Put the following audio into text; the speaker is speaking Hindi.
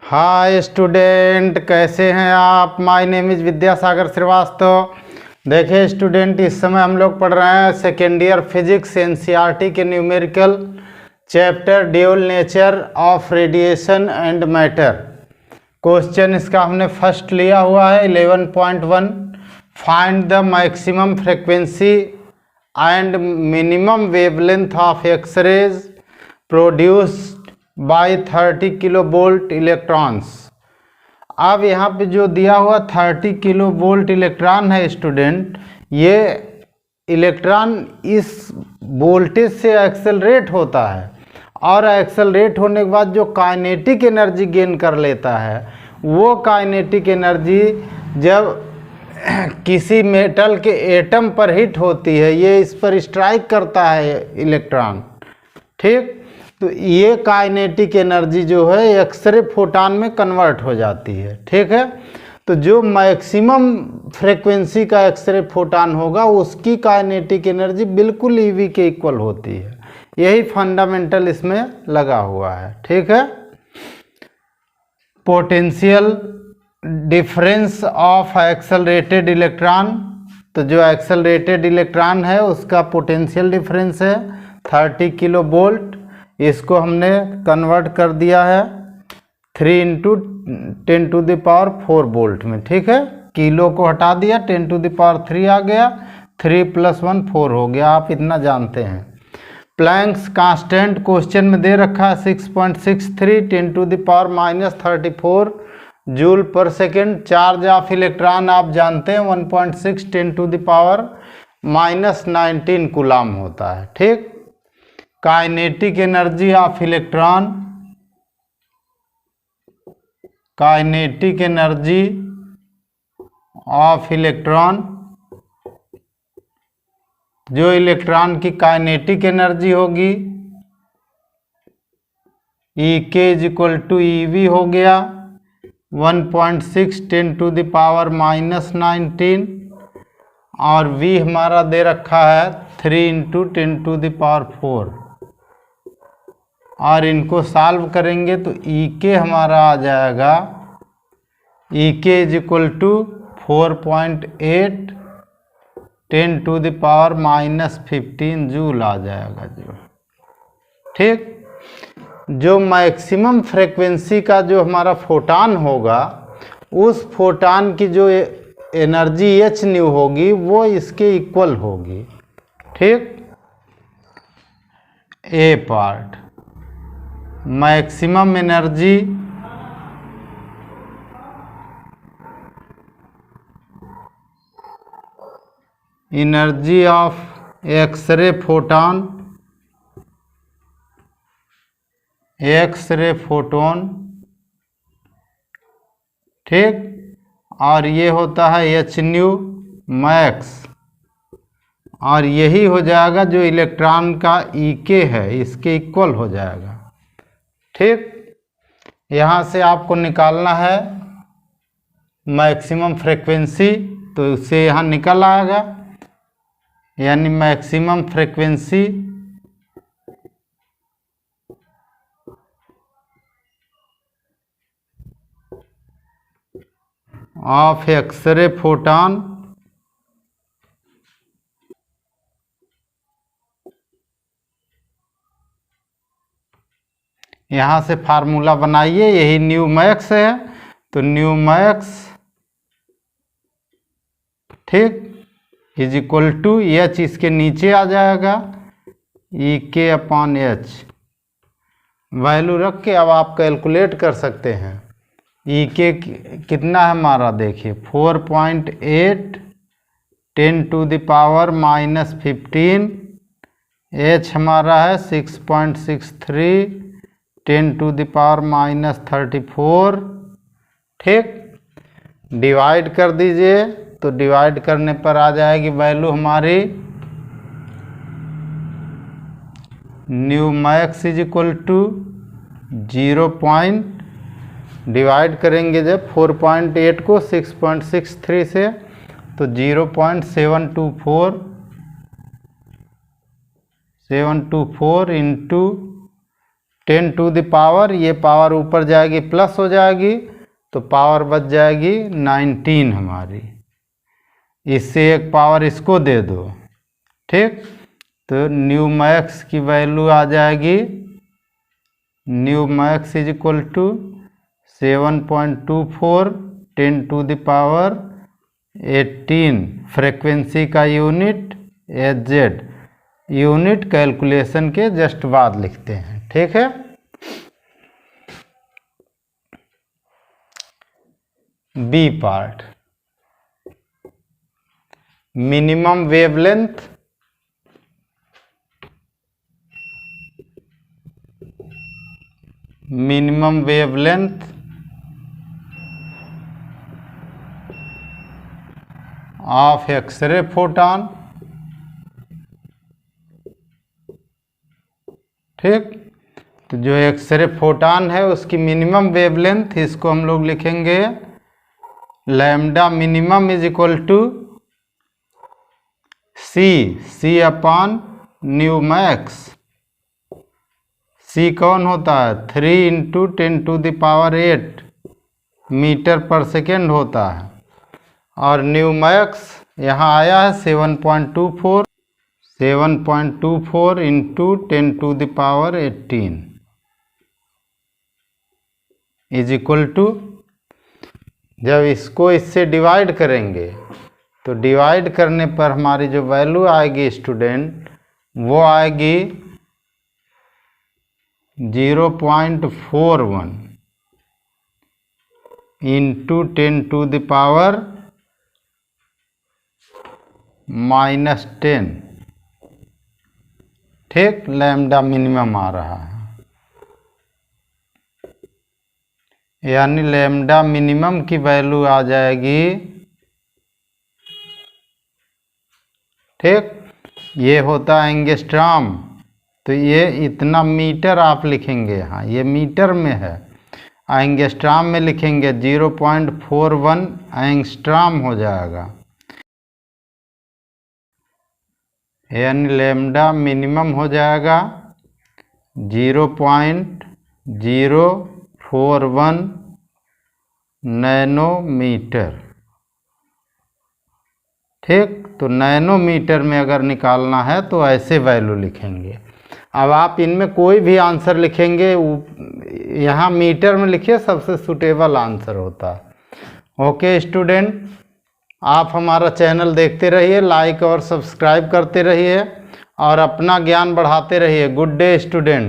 हाय स्टूडेंट, कैसे हैं आप। My name is Vidyasagar Shrivastava. देखिए स्टूडेंट, इस समय हम लोग पढ़ रहे हैं सेकेंड ईयर फिजिक्स एनसीईआरटी के numerical chapter dual nature of radiation and matter. Question इसका हमने फर्स्ट लिया हुआ है 11.1। Find the maximum frequency and minimum wavelength of X rays produced by 30 kilo volt electrons. अब यहाँ पे जो दिया हुआ 30 किलो वोल्ट इलेक्ट्रॉन है स्टूडेंट, ये इलेक्ट्रॉन इस वोल्टेज से एक्सेलरेट होता है और एक्सेलरेट होने के बाद जो काइनेटिक एनर्जी गेन कर लेता है, वो काइनेटिक एनर्जी जब किसी मेटल के एटम पर हिट होती है, ये इस पर स्ट्राइक करता है इलेक्ट्रॉन, ठीक। तो ये काइनेटिक एनर्जी जो है एक्सरे फोटॉन में कन्वर्ट हो जाती है, ठीक है। तो जो मैक्सिमम फ्रीक्वेंसी का एक्सरे फोटॉन होगा उसकी काइनेटिक एनर्जी बिल्कुल ईवी के इक्वल होती है। यही फंडामेंटल इसमें लगा हुआ है, ठीक है। Potential difference of accelerated electron, तो जो एक्सेलरेटेड इलेक्ट्रॉन है उसका पोटेंशियल डिफरेंस है 30 किलो वोल्ट। इसको हमने कन्वर्ट कर दिया है 3 × 10⁴ वोल्ट में, ठीक है। किलो को हटा दिया, 10⁻³ आ गया, 3 + 1 4 हो गया। आप इतना जानते हैं। प्लैंक्स कांस्टेंट क्वेश्चन में दे रखा है 6.63 × 10⁻³ जूल पर सेकेंड। चार्ज ऑफ इलेक्ट्रॉन आप जानते हैं 1.6 × 10⁻⁻19 कूलाम होता है, ठीक। Kinetic energy of electron, kinetic energy of electron, जो इलेक्ट्रॉन की काइनेटिक एनर्जी होगी E k = EV हो गया 1.6 × 10⁻⁻19 और V हमारा दे रखा है 3 × 10⁴। और इनको सॉल्व करेंगे तो E हमारा आ जाएगा E = 4.8 × 10⁻⁻15 जूल आ जाएगा जो, ठीक। जो मैक्सिमम फ्रीक्वेंसी का जो हमारा फोटॉन होगा, उस फोटॉन की जो एनर्जी hν होगी वो इसके इक्वल होगी, ठीक। A part maximum energy of X ray photon, ठीक। और ये होता है hν मैक्स, और यही हो जाएगा जो इलेक्ट्रॉन का Ek है, इसके इक्वल हो जाएगा, ठीक। यहाँ से आपको निकालना है मैक्सिमम फ्रीक्वेंसी, तो उससे यहाँ निकल आएगा, यानी maximum frequency of X ray photon यहाँ से फार्मूला बनाइए, यही न्यू मैक्स है, तो न्यू मैक्स, ठीक, = h इसके नीचे आ जाएगा EK/h। वैल्यू रख के अब आप कैलकुलेट कर सकते हैं। EK कितना है हमारा, देखिए 4.8 × 10⁻⁻15, h हमारा है 6.63 × 10⁻34, ठीक। डिवाइड कर दीजिए, तो डिवाइड करने पर आ जाएगी वैल्यू हमारी न्यू मैक्स = 0. डिवाइड करेंगे जब 4.8 को 6.63 से, तो 0.724 × 10 टू द पावर, ये पावर ऊपर जाएगी प्लस हो जाएगी तो पावर बच जाएगी 19 हमारी। इससे एक पावर इसको दे दो, ठीक। तो न्यू मैक्स की वैल्यू आ जाएगी, nu max is equal to 7.24 10 to the power 18। Frequency का यूनिट एच, यूनिट कैलकुलेशन के जस्ट बाद लिखते हैं, ठीक है। B part, minimum wavelength of X ray photon, ठीक। तो जो एक्सरे फोटॉन है उसकी मिनिमम वेवलेंथ, इसको हम लोग लिखेंगे lambda minimum is equal to c upon nu max. C कौन होता है 3 into 10 to the power 8 metre per second होता है, और न्यू मैक्स यहाँ आया है 7.24 into 10 to the power 18 is equal to, जब इसको इससे डिवाइड करेंगे तो डिवाइड करने पर हमारी जो वैल्यू आएगी स्टूडेंट वो आएगी 0.41 इंटू 10 टू द पावर -10, ठीक। लैम्डा मिनिमम आ रहा है, यानी लैम्डा मिनिमम की वैल्यू आ जाएगी, ठीक। ये होता है एंगस्ट्रॉम, तो ये इतना मीटर आप लिखेंगे, यहाँ ये मीटर में है, एंगस्ट्रॉम में लिखेंगे 0.41 एंगस्ट्रॉम हो जाएगा, यानी लैम्डा मिनिमम हो जाएगा 0.041 नैनोमीटर, ठीक। तो नैनोमीटर में अगर निकालना है तो ऐसे वैल्यू लिखेंगे। अब आप इनमें कोई भी आंसर लिखेंगे, यहाँ मीटर में लिखिए, सबसे सूटेबल आंसर होता है। ओके स्टूडेंट, आप हमारा चैनल देखते रहिए, लाइक और सब्सक्राइब करते रहिए और अपना ज्ञान बढ़ाते रहिए। Good day student.